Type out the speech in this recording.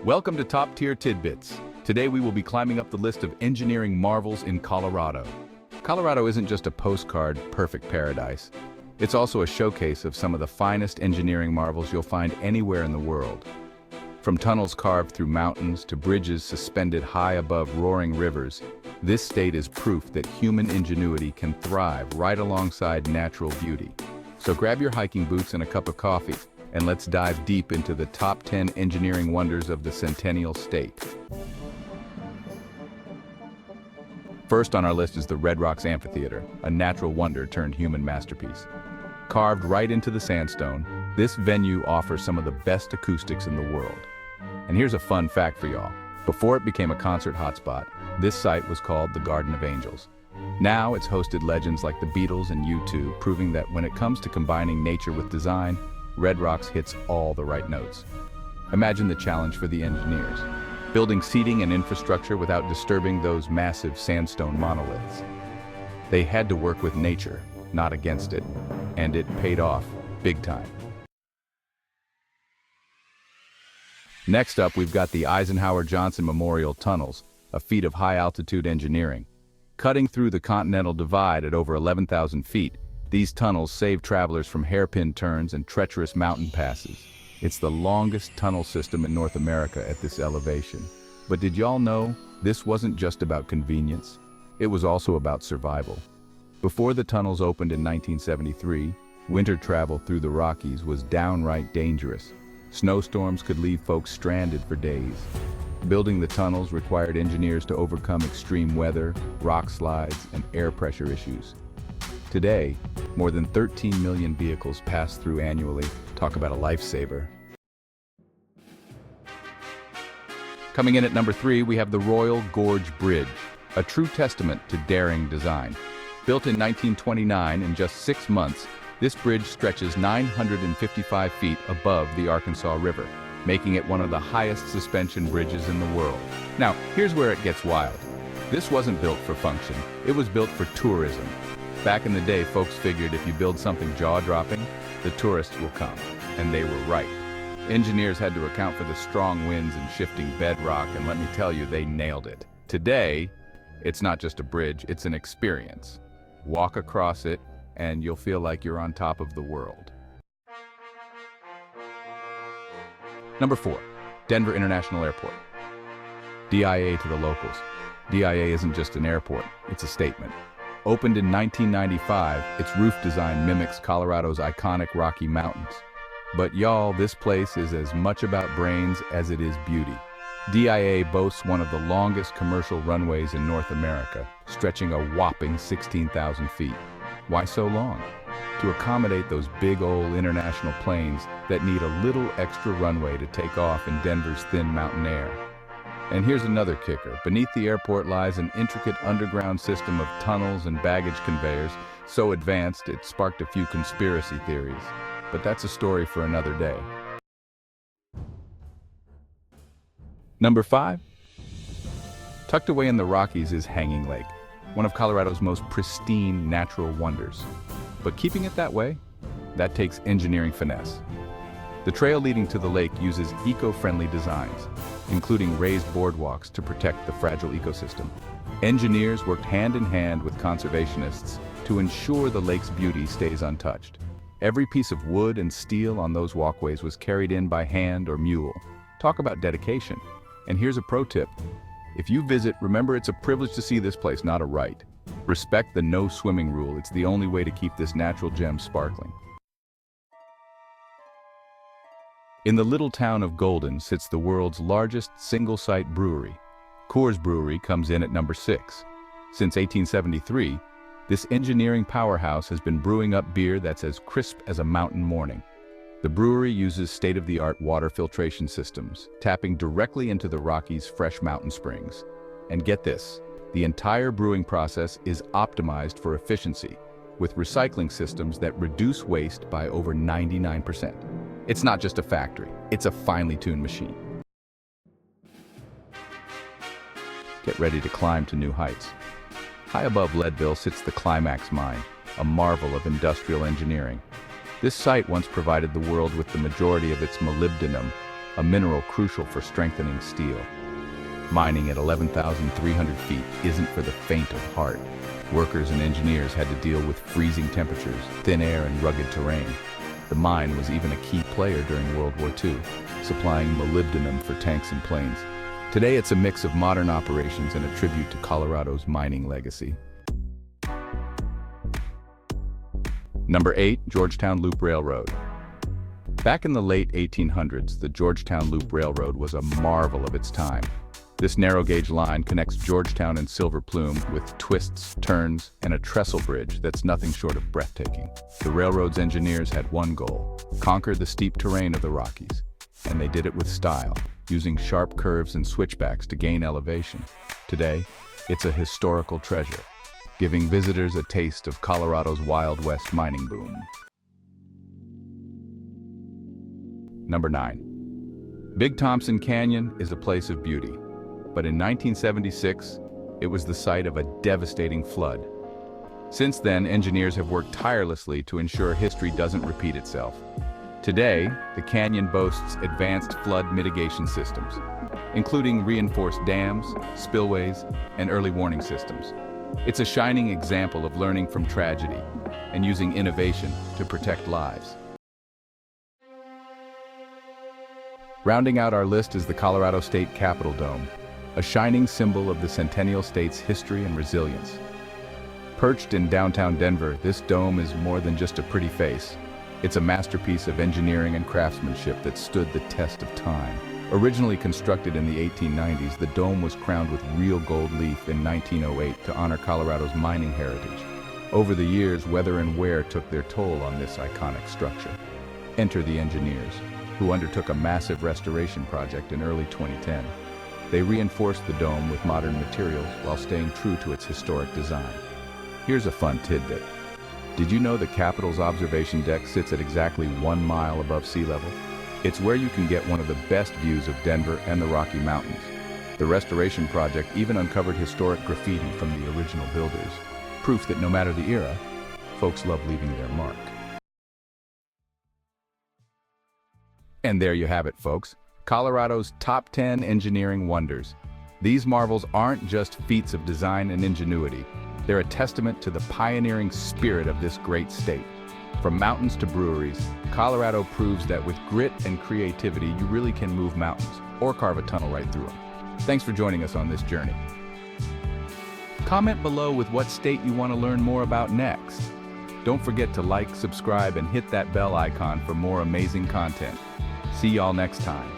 Welcome to Top Tier Tidbits. Today we will be climbing up the list of engineering marvels in Colorado. Colorado isn't just a postcard, perfect paradise. It's also a showcase of some of the finest engineering marvels you'll find anywhere in the world. From tunnels carved through mountains to bridges suspended high above roaring rivers, this state is proof that human ingenuity can thrive right alongside natural beauty. So grab your hiking boots and a cup of coffee, and let's dive deep into the top 10 engineering wonders of the Centennial State. First on our list is the Red Rocks Amphitheatre, a natural wonder turned human masterpiece. Carved right into the sandstone, this venue offers some of the best acoustics in the world. And here's a fun fact for y'all. Before it became a concert hotspot, this site was called the Garden of Angels. Now it's hosted legends like the Beatles and U2, proving that when it comes to combining nature with design, Red Rocks hits all the right notes. Imagine the challenge for the engineers, building seating and infrastructure without disturbing those massive sandstone monoliths. They had to work with nature, not against it, and it paid off big time. Next up, we've got the Eisenhower Memorial Tunnels, a feat of high-altitude engineering. Cutting through the Continental Divide at over 11,000 feet, these tunnels save travelers from hairpin turns and treacherous mountain passes. It's the longest tunnel system in North America at this elevation. But did y'all know this wasn't just about convenience? It was also about survival. Before the tunnels opened in 1973, winter travel through the Rockies was downright dangerous. Snowstorms could leave folks stranded for days. Building the tunnels required engineers to overcome extreme weather, rock slides, and air pressure issues. Today, more than 13 million vehicles pass through annually. Talk about a lifesaver. Coming in at number 3, we have the Royal Gorge Bridge, a true testament to daring design. Built in 1929, in just 6 months, this bridge stretches 955 feet above the Arkansas River, making it one of the highest suspension bridges in the world. Now, here's where it gets wild. This wasn't built for function, it was built for tourism. Back in the day, folks figured if you build something jaw-dropping, the tourists will come. And they were right. Engineers had to account for the strong winds and shifting bedrock, and let me tell you, they nailed it. Today, it's not just a bridge, it's an experience. Walk across it, and you'll feel like you're on top of the world. Number 4, Denver International Airport. DIA to the locals. DIA isn't just an airport, it's a statement. Opened in 1995, its roof design mimics Colorado's iconic Rocky Mountains. But y'all, this place is as much about brains as it is beauty. DIA boasts one of the longest commercial runways in North America, stretching a whopping 16,000 feet. Why so long? To accommodate those big old international planes that need a little extra runway to take off in Denver's thin mountain air. And here's another kicker. Beneath the airport lies an intricate underground system of tunnels and baggage conveyors, so advanced it sparked a few conspiracy theories. But that's a story for another day. Number 5. Tucked away in the Rockies is Hanging Lake, one of Colorado's most pristine natural wonders. But keeping it that way, that takes engineering finesse. The trail leading to the lake uses eco-friendly designs, including raised boardwalks to protect the fragile ecosystem. Engineers worked hand in hand with conservationists to ensure the lake's beauty stays untouched. Every piece of wood and steel on those walkways was carried in by hand or mule. Talk about dedication. And here's a pro tip. If you visit, remember it's a privilege to see this place, not a right. Respect the no swimming rule. It's the only way to keep this natural gem sparkling. In the little town of Golden sits the world's largest single-site brewery. Coors Brewery comes in at number 6. Since 1873, this engineering powerhouse has been brewing up beer that's as crisp as a mountain morning. The brewery uses state-of-the-art water filtration systems, tapping directly into the Rockies' fresh mountain springs. And get this, the entire brewing process is optimized for efficiency, with recycling systems that reduce waste by over 99%. It's not just a factory, it's a finely tuned machine. Get ready to climb to new heights. High above Leadville sits the Climax Mine, a marvel of industrial engineering. This site once provided the world with the majority of its molybdenum, a mineral crucial for strengthening steel. Mining at 11,300 feet isn't for the faint of heart. Workers and engineers had to deal with freezing temperatures, thin air, and rugged terrain. The mine was even a key player during World War II, supplying molybdenum for tanks and planes. Today it's a mix of modern operations and a tribute to Colorado's mining legacy. Number 8, Georgetown Loop Railroad. Back in the late 1800s, the Georgetown Loop Railroad was a marvel of its time. This narrow-gauge line connects Georgetown and Silver Plume with twists, turns, and a trestle bridge that's nothing short of breathtaking. The railroad's engineers had one goal: conquer the steep terrain of the Rockies. And they did it with style, using sharp curves and switchbacks to gain elevation. Today, it's a historical treasure, giving visitors a taste of Colorado's Wild West mining boom. Number 9. Big Thompson Canyon is a place of beauty. But in 1976, it was the site of a devastating flood. Since then, engineers have worked tirelessly to ensure history doesn't repeat itself. Today, the canyon boasts advanced flood mitigation systems, including reinforced dams, spillways, and early warning systems. It's a shining example of learning from tragedy and using innovation to protect lives. Rounding out our list is the Colorado State Capitol Dome, a shining symbol of the Centennial State's history and resilience. Perched in downtown Denver, this dome is more than just a pretty face. It's a masterpiece of engineering and craftsmanship that stood the test of time. Originally constructed in the 1890s, the dome was crowned with real gold leaf in 1908 to honor Colorado's mining heritage. Over the years, weather and wear took their toll on this iconic structure. Enter the engineers, who undertook a massive restoration project in early 2010. They reinforced the dome with modern materials while staying true to its historic design. Here's a fun tidbit. Did you know the Capitol's observation deck sits at exactly 1 mile above sea level? It's where you can get one of the best views of Denver and the Rocky Mountains. The restoration project even uncovered historic graffiti from the original builders, proof that no matter the era, folks love leaving their mark. And there you have it, folks. Colorado's top 10 engineering wonders. These marvels aren't just feats of design and ingenuity. They're a testament to the pioneering spirit of this great state. From mountains to breweries, Colorado proves that with grit and creativity, you really can move mountains or carve a tunnel right through them. Thanks for joining us on this journey. Comment below with what state you want to learn more about next. Don't forget to like, subscribe, and hit that bell icon for more amazing content. See y'all next time.